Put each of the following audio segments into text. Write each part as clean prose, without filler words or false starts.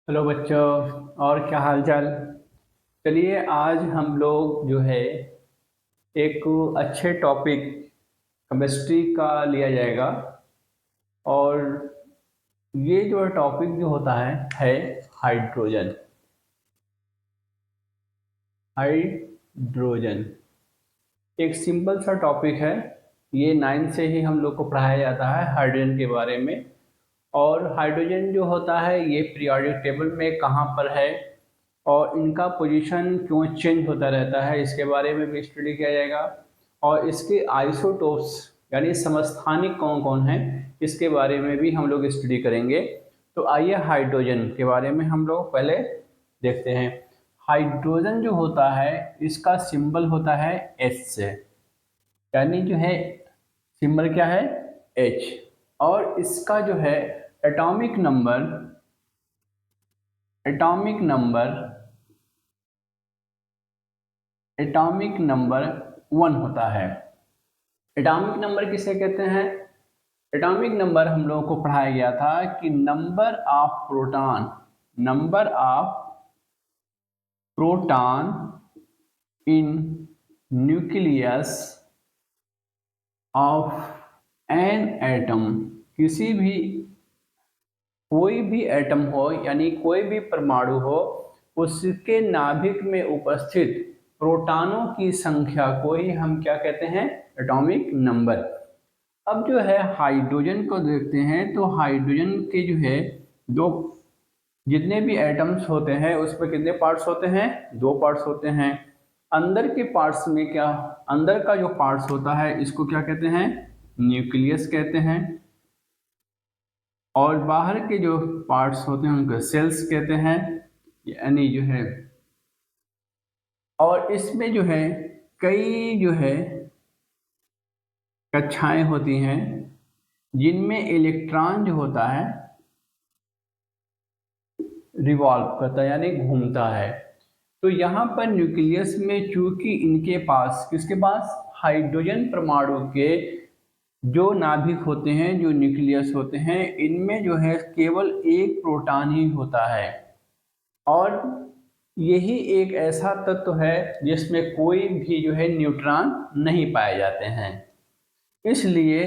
Hello बच्चों। और क्या हाल चाल। चलिए आज हम लोग जो है एक अच्छे टॉपिक केमिस्ट्री का लिया जाएगा। और ये जो टॉपिक जो होता है हाइड्रोजन। हाइड्रोजन एक सिंपल सा टॉपिक है। ये 9 से ही हम लोग को पढ़ाया जाता है हाइड्रोजन के बारे में। और हाइड्रोजन जो होता है ये पीरियोडिक टेबल में कहाँ पर है और इनका पोजीशन क्यों चेंज होता रहता है इसके बारे में भी स्टडी किया जाएगा। और इसके आइसोटोप्स यानी समस्थानिक कौन कौन है इसके बारे में भी हम लोग स्टडी करेंगे। तो आइए हाइड्रोजन के बारे में हम लोग पहले देखते हैं। हाइड्रोजन जो होता है इसका सिंबल होता है एच से, यानी जो है सिंबल क्या है एच। और इसका जो है atomic number atomic number atomic number 1 होता है। एटॉमिक नंबर किसे कहते हैं? एटॉमिक नंबर हम लोगों को पढ़ाया गया था कि number of proton in nucleus of an atom. किसी भी कोई भी एटम हो यानी कोई भी परमाणु हो, उसके नाभिक में उपस्थित प्रोटॉनों की संख्या को ही हम क्या कहते हैं? Atomic number. अब जो है हाइड्रोजन को देखते हैं तो हाइड्रोजन के जो है दो जितने भी एटम्स होते हैं उसमें कितने पार्ट्स होते हैं? 2 पार्ट्स होते हैं। अंदर के पार्ट्स में क्या, अंदर का जो पार्ट्स होता है इसको क्या कहते हैं? न्यूक्लियस कहते हैं। और बाहर के जो पार्ट्स होते हैं उनको सेल्स कहते हैं, यानी जो है। और इसमें जो है कई जो है कक्षाएं होती हैं जिनमें इलेक्ट्रॉन जो होता है रिवॉल्व करता है यानी घूमता है। तो यहाँ पर न्यूक्लियस में चूंकि इनके पास किसके पास हाइड्रोजन परमाणु के जो नाभिक होते हैं, जो न्यूक्लियस होते हैं, इनमें जो है केवल एक प्रोटॉन ही होता है। और यही एक ऐसा तत्व है जिसमें कोई भी जो है न्यूट्रॉन नहीं पाए जाते हैं। इसलिए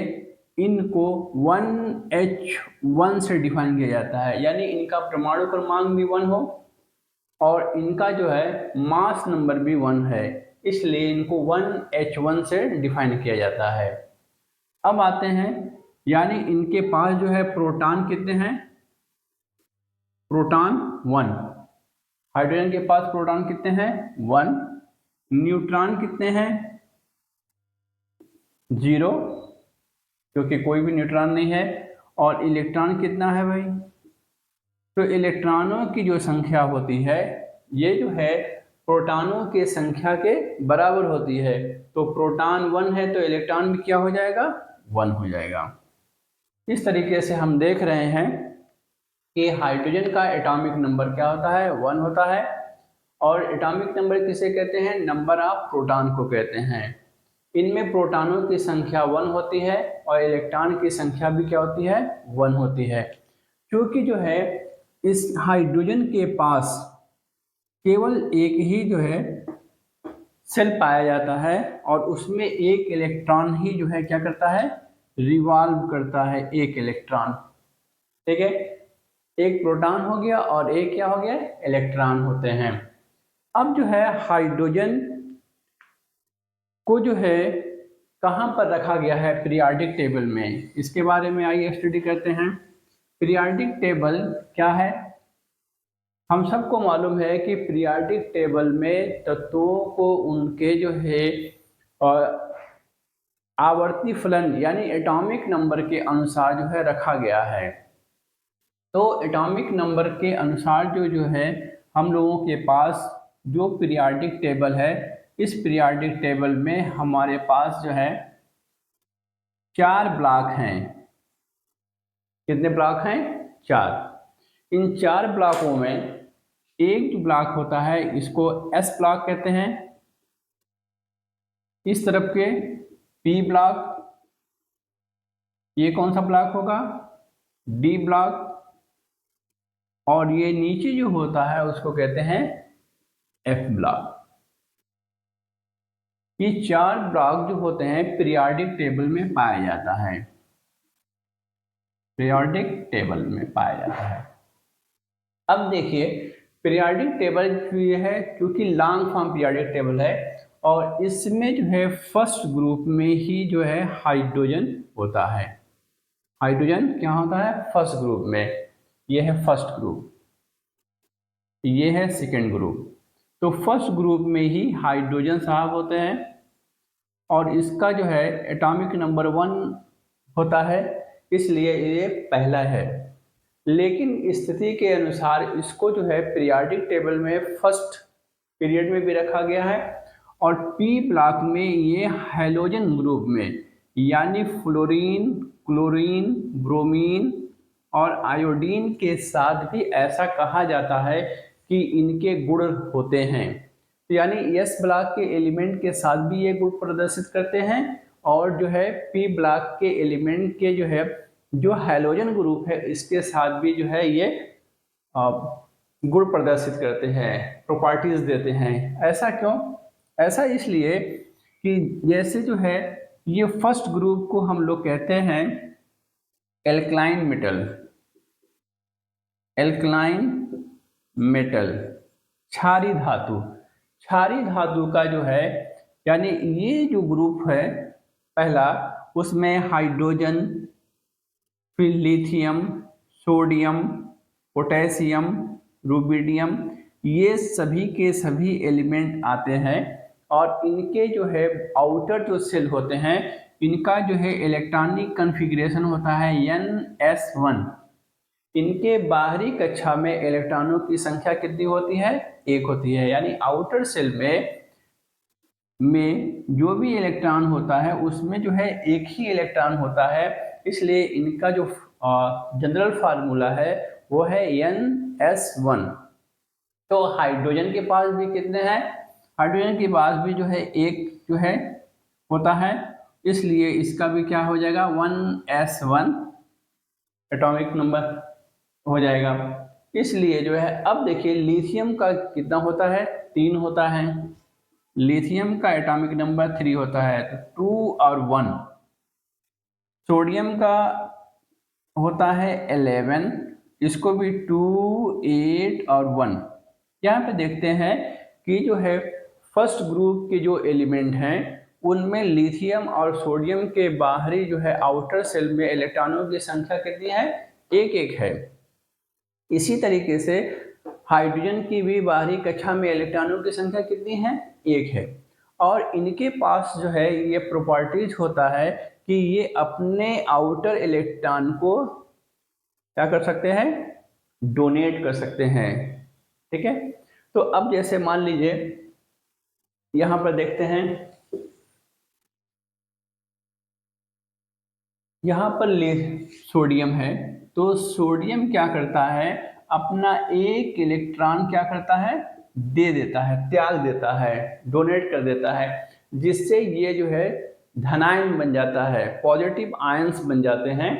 इनको 1H1 से डिफाइन किया जाता है, यानी इनका परमाणु क्रमांक भी 1 हो और इनका जो है मास नंबर भी 1 है, इसलिए इनको 1H1 से डिफाइन किया जाता है। अब आते हैं, यानी इनके पास जो है प्रोटॉन कितने हैं? प्रोटॉन 1। हाइड्रोजन के पास प्रोटॉन कितने हैं? 1। न्यूट्रॉन कितने हैं? 0, क्योंकि कोई भी न्यूट्रॉन नहीं है। और इलेक्ट्रॉन कितना है भाई? तो इलेक्ट्रॉनों की जो संख्या होती है ये जो है प्रोटॉनों के संख्या के बराबर होती है। तो प्रोटॉन 1 है तो इलेक्ट्रॉन भी क्या हो जाएगा? 1 हो जाएगा। इस तरीके से हम देख रहे हैं कि हाइड्रोजन का एटॉमिक नंबर क्या होता है? 1 होता है। और एटॉमिक नंबर किसे कहते हैं? नंबर ऑफ प्रोटॉन को कहते हैं। इनमें प्रोटॉनों की संख्या 1 होती है और इलेक्ट्रॉन की संख्या भी क्या होती है? 1 होती है। क्योंकि जो है इस हाइड्रोजन के पास केवल एक ही जो है सेल पाया जाता है और उसमें एक इलेक्ट्रॉन ही जो है क्या करता है? रिवॉल्व करता है, एक इलेक्ट्रॉन। ठीक है, एक प्रोटॉन हो गया और एक क्या हो गया? इलेक्ट्रॉन होते हैं। अब जो है हाइड्रोजन को जो है कहाँ पर रखा गया है पीरियोडिक टेबल में, इसके बारे में आइए स्टडी करते हैं। पीरियोडिक टेबल क्या है? हम सबको मालूम है कि पीरियोडिक टेबल में तत्वों को उनके जो है आवर्ती फलन यानी एटॉमिक नंबर के अनुसार जो है रखा गया है। तो एटॉमिक नंबर के अनुसार जो है हम लोगों के पास जो पीरियोडिक टेबल है, इस पीरियोडिक टेबल में हमारे पास जो है 4 ब्लॉक हैं। कितने ब्लॉक हैं? 4। इन 4 ब्लॉकों में एक जो ब्लॉक होता है इसको एस ब्लॉक कहते हैं। इस तरफ के पी ब्लॉक, ये कौन सा ब्लॉक होगा? D block. और ये नीचे जो होता है उसको कहते हैं एफ ब्लॉक। ये 4 ब्लॉक जो होते हैं पीरियोडिक टेबल में पाया जाता है, पीरियोडिक टेबल में पाया जाता है। अब देखिए पीरियोडिक टेबल ये है क्योंकि लॉन्ग फॉर्म पीरियोडिक टेबल है और इसमें जो है फर्स्ट ग्रुप में ही जो है हाइड्रोजन होता है। हाइड्रोजन क्या होता है फर्स्ट ग्रुप में, ये है फर्स्ट ग्रुप, ये है सेकेंड ग्रुप। तो फर्स्ट ग्रुप में ही हाइड्रोजन साहब होते हैं और इसका जो है एटॉमिक नंबर 1 होता है, इसलिए ये पहला है। लेकिन स्थिति के अनुसार इसको जो है पीरियोडिक टेबल में फर्स्ट पीरियड में भी रखा गया है और पी ब्लॉक में ये हैलोजन ग्रुप में, यानी फ्लोरीन, क्लोरीन, ब्रोमीन और आयोडीन के साथ भी ऐसा कहा जाता है कि इनके गुण होते हैं। तो यानी एस ब्लॉक के एलिमेंट के साथ भी ये गुण प्रदर्शित करते हैं और जो है पी ब्लॉक के एलिमेंट के जो है जो हैलोजन ग्रुप है इसके साथ भी जो है ये गुण प्रदर्शित करते हैं, प्रॉपर्टीज देते हैं। ऐसा क्यों? ऐसा इसलिए कि जैसे जो है ये फर्स्ट ग्रुप को हम लोग कहते हैं एल्कलाइन मेटल, एल्कलाइन मेटल, क्षारीय धातु। क्षारीय धातु का जो है यानी ये जो ग्रुप है पहला, उसमें हाइड्रोजन, फिर लिथियम, सोडियम, पोटेशियम, रुबिडियम, ये सभी के सभी एलिमेंट आते हैं और इनके जो है आउटर जो सेल होते हैं इनका जो है इलेक्ट्रॉनिक कॉन्फ़िगरेशन होता है NS1। इनके बाहरी कक्षा में इलेक्ट्रॉनों की संख्या कितनी होती है? 1 होती है। यानी आउटर सेल में जो भी इलेक्ट्रॉन होता है उसमें जो है एक ही इलेक्ट्रॉन होता है, इसलिए इनका जो जनरल फार्मूला है वो है NS1। तो हाइड्रोजन के पास भी कितने हैं? हाइड्रोजन के पास भी जो है एक जो है होता है, इसलिए इसका भी क्या हो जाएगा 1s1 एटॉमिक नंबर हो जाएगा। इसलिए जो है अब देखिए लिथियम का कितना होता है? 3 होता है। लिथियम का एटॉमिक नंबर 3 होता है, तो 2 और 1। सोडियम का होता है 11, इसको भी 2, 8 और 1। यहाँ पे देखते हैं कि जो है फर्स्ट ग्रुप के जो एलिमेंट हैं उनमें लिथियम और सोडियम के बाहरी जो है आउटर सेल में इलेक्ट्रॉनों की संख्या कितनी है? 1-1 है। इसी तरीके से हाइड्रोजन की भी बाहरी कक्षा में इलेक्ट्रॉनों की संख्या कितनी है? 1 है। और इनके पास जो है ये प्रॉपर्टीज होता है कि ये अपने आउटर इलेक्ट्रॉन को क्या कर सकते हैं? डोनेट कर सकते हैं। ठीक है, तो अब जैसे मान लीजिए यहां पर देखते हैं, यहां पर सोडियम है, तो सोडियम क्या करता है? अपना एक इलेक्ट्रॉन क्या करता है? दे देता है, त्याग देता है, डोनेट कर देता है, जिससे ये जो है धनायन बन जाता है, पॉजिटिव आयंस बन जाते हैं।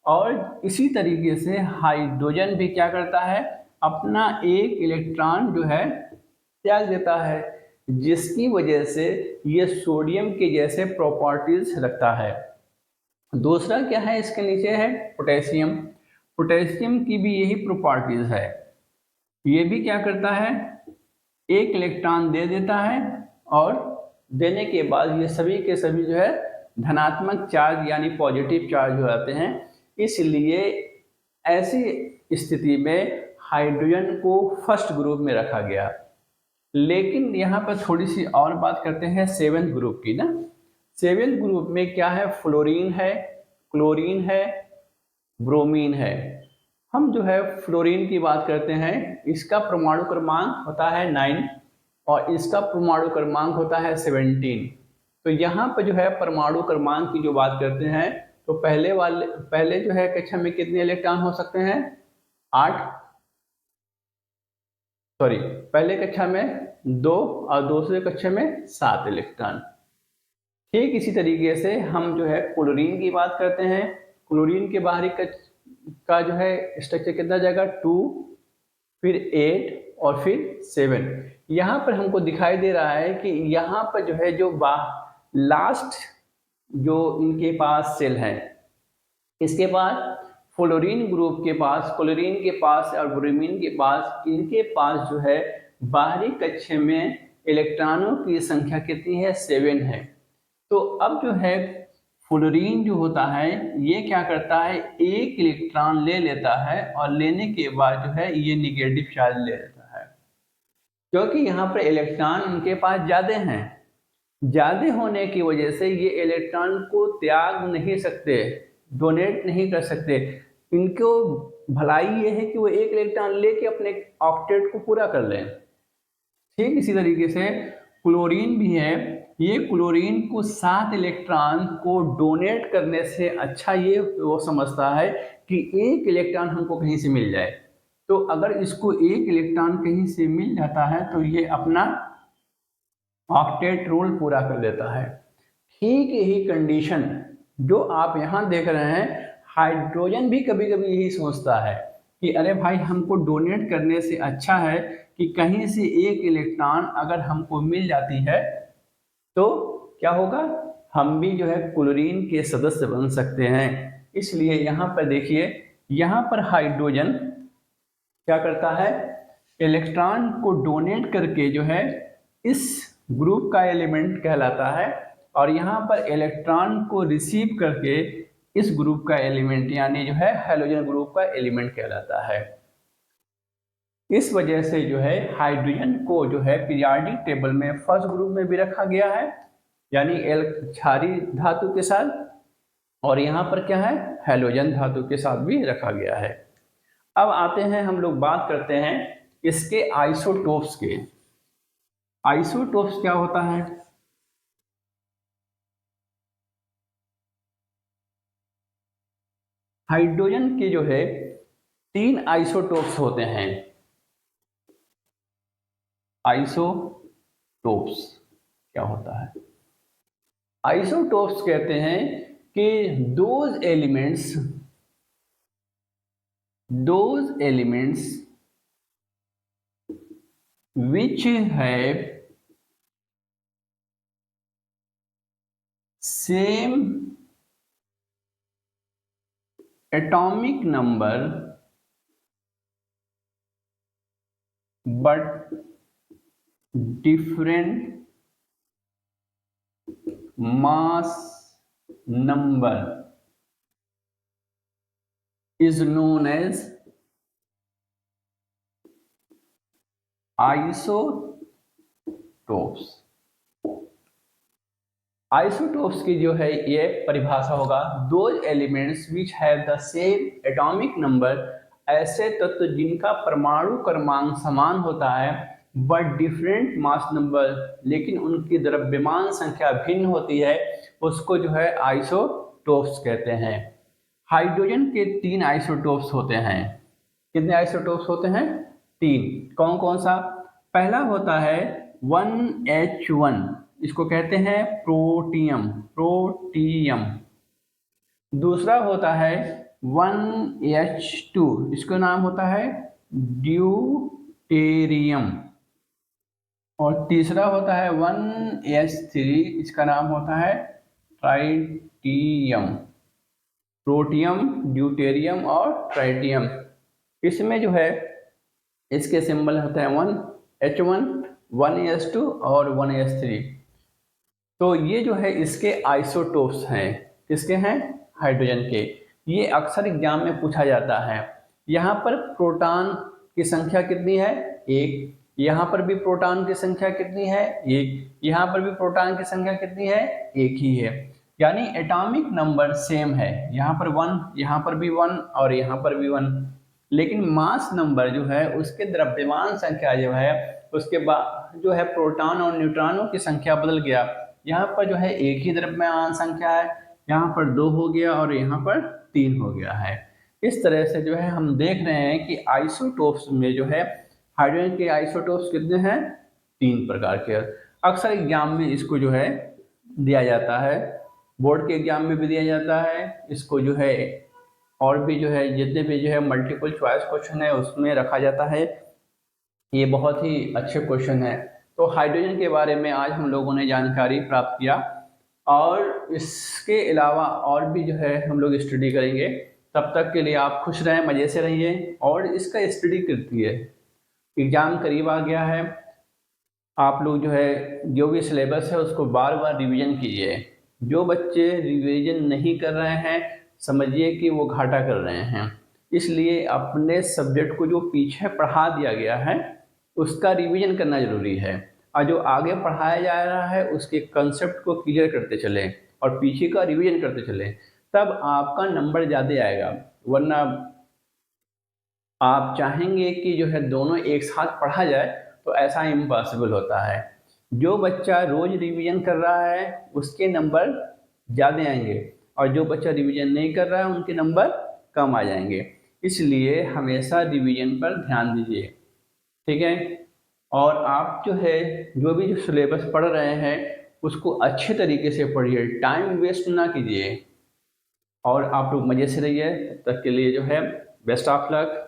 और इसी तरीके से हाइड्रोजन भी क्या करता है? अपना एक इलेक्ट्रॉन जो है त्याग देता है, जिसकी वजह से ये सोडियम के जैसे प्रॉपर्टीज रखता है। दूसरा क्या है इसके नीचे है? पोटेशियम। पोटेशियम की भी यही प्रॉपर्टीज है, ये भी क्या करता है? एक इलेक्ट्रॉन दे देता है और देने के बाद ये सभी के सभी जो है धनात्मक चार्ज यानी पॉजिटिव चार्ज हो जाते हैं। इसलिए ऐसी स्थिति में हाइड्रोजन को फर्स्ट ग्रुप में रखा गया। लेकिन यहाँ पर थोड़ी सी और बात करते हैं 7th ग्रुप की ना। 7th ग्रुप में क्या है? फ्लोरीन है, क्लोरीन है, ब्रोमीन है। हम जो है फ्लोरीन की बात करते हैं, इसका परमाणु क्रमांक होता है 9 और इसका परमाणु क्रमांक होता है 17। तो यहाँ पर जो है परमाणु क्रमांक की जो बात करते हैं तो पहले जो है कक्षा में कितने इलेक्ट्रॉन हो सकते हैं? 8, सॉरी पहले कक्षा में 2 और दूसरे कक्षा में 7 इलेक्ट्रॉन। ठीक इसी तरीके से हम जो है क्लोरीन की बात करते हैं। क्लोरीन के बाहरी का जो है स्ट्रक्चर कितना जाएगा? 2 फिर 8 और फिर 7। यहाँ पर हमको दिखाई दे रहा है कि यहाँ पर जो है जो लास्ट जो इनके पास सेल है, इसके पास फ्लोरीन ग्रुप के पास, क्लोरीन के पास और ब्रोमीन के पास, इनके पास जो है बाहरी कक्षा में इलेक्ट्रॉनों की संख्या कितनी है? 7 है। तो अब जो है फ्लोरीन जो होता है ये क्या करता है, एक इलेक्ट्रॉन ले लेता है और लेने के बाद जो है ये निगेटिव चार्ज ले लेता है, क्योंकि यहाँ पर इलेक्ट्रॉन उनके पास ज़्यादा हैं। ज़्यादा होने की वजह से ये इलेक्ट्रॉन को त्याग नहीं सकते, डोनेट नहीं कर सकते। इनको भलाई ये है कि वो एक इलेक्ट्रॉन लेके अपने ऑक्टेट को पूरा कर लें। ठीक इसी तरीके से क्लोरीन भी है, ये क्लोरीन को 7 इलेक्ट्रॉन को डोनेट करने से अच्छा ये वो समझता है कि एक इलेक्ट्रॉन हमको कहीं से मिल जाए। तो अगर इसको एक इलेक्ट्रॉन कहीं से मिल जाता है तो ये अपना ऑक्टेट रूल पूरा कर देता है। ठीक यही कंडीशन जो आप यहाँ देख रहे हैं, हाइड्रोजन भी कभी कभी यही सोचता है कि अरे भाई हमको डोनेट करने से अच्छा है कि कहीं से एक इलेक्ट्रॉन अगर हमको मिल जाती है तो क्या होगा, हम भी जो है क्लोरीन के सदस्य बन सकते हैं। इसलिए यहाँ पर देखिए, यहाँ पर हाइड्रोजन क्या करता है, इलेक्ट्रॉन को डोनेट करके जो है इस ग्रुप का एलिमेंट कहलाता है, और यहाँ पर इलेक्ट्रॉन को रिसीव करके इस ग्रुप का एलिमेंट यानी जो है हैलोजन ग्रुप का एलिमेंट कहलाता है। इस वजह से जो है हाइड्रोजन को जो है पीरियोडिक टेबल में फर्स्ट ग्रुप में भी रखा गया है, यानी क्षारीय धातु के साथ, और यहाँ पर क्या है, हैलोजन धातु के साथ भी रखा गया है। अब आते हैं हम लोग बात करते हैं इसके आइसोटोप्स के। आइसोटोप्स क्या होता है? हाइड्रोजन के जो है 3 आइसोटोप्स होते हैं। आइसोटोप्स क्या होता है? आइसोटोप्स कहते हैं कि those elements which have same atomic number but different mass number is known as isotopes. Isotopes की जो है ये परिभाषा होगा, those elements which have the same atomic number, ऐसे तत्व जिनका परमाणु क्रमांक समान होता है बट डिफरेंट मास नंबर, लेकिन उनकी द्रव्यमान संख्या भिन्न होती है, उसको जो है आइसोटोप्स कहते हैं। हाइड्रोजन के 3 आइसोटोप्स होते हैं। कितने आइसोटोप्स होते हैं? 3। कौन कौन सा? पहला होता है 1H1, इसको कहते हैं प्रोटियम। दूसरा होता है 1H2, इसका नाम होता है ड्यूटेरियम। और तीसरा होता है 1H3, इसका नाम होता है ट्राइटियम। प्रोटियम, ड्यूटेरियम और ट्राइटियम। इसमें जो है इसके सिंबल होते हैं 1H1, 1S2 और 1S3। तो ये जो है इसके आइसोटोप्स हैं। किसके हैं? हाइड्रोजन के। ये अक्सर एग्जाम में पूछा जाता है। यहाँ पर प्रोटॉन की संख्या कितनी है? 1। यहाँ पर भी प्रोटॉन की संख्या कितनी है? 1। यहाँ पर भी प्रोटॉन की संख्या कितनी है? 1 ही है। यानी एटॉमिक नंबर सेम है, यहाँ पर 1, यहाँ पर भी 1 और यहाँ पर भी 1, लेकिन मास नंबर जो है उसके द्रव्यमान संख्या जो है उसके बाद जो है प्रोटॉन और न्यूट्रॉनों की संख्या बदल गया। यहाँ पर जो है एक ही द्रव्यमान संख्या है, यहाँ पर 2 हो गया और यहाँ पर 3 हो गया है। इस तरह से जो है हम देख रहे हैं कि आइसोटोप्स में जो है हाइड्रोजन के आइसोटोप्स कितने हैं? 3 प्रकार के। अक्सर एग्जाम में इसको जो है दिया जाता है, बोर्ड के एग्जाम में भी दिया जाता है। इसको जो है और भी जो है जितने भी जो है मल्टीपल चॉइस क्वेश्चन है उसमें रखा जाता है ये बहुत ही अच्छे क्वेश्चन है। तो हाइड्रोजन के बारे में आज हम लोगों ने जानकारी प्राप्त किया, और इसके अलावा और भी जो है हम लोग स्टडी करेंगे। तब तक के लिए आप खुश रहें, मज़े से रहिए और इसका स्टडी करती है। एग्ज़ाम करीब आ गया है, आप लोग जो है जो भी सिलेबस है उसको बार बार रिवीजन कीजिए। जो बच्चे रिवीजन नहीं कर रहे हैं समझिए कि वो घाटा कर रहे हैं। इसलिए अपने सब्जेक्ट को जो पीछे पढ़ा दिया गया है उसका रिवीजन करना ज़रूरी है, और जो आगे पढ़ाया जा रहा है उसके कंसेप्ट को क्लियर करते चलें और पीछे का रिवीजन करते चलें, तब आपका नंबर ज़्यादा आएगा। वरना आप चाहेंगे कि जो है दोनों एक साथ पढ़ा जाए तो ऐसा इम्पॉसिबल होता है। जो बच्चा रोज़ रिवीजन कर रहा है उसके नंबर ज़्यादा आएंगे, और जो बच्चा रिवीजन नहीं कर रहा है उनके नंबर कम आ जाएंगे। इसलिए हमेशा रिवीजन पर ध्यान दीजिए, ठीक है। और आप जो है जो भी जो सिलेबस पढ़ रहे हैं उसको अच्छे तरीके से पढ़िए, टाइम वेस्ट ना कीजिए, और आप लोग मज़े से रहिए। तब तक के लिए जो है बेस्ट ऑफ लक।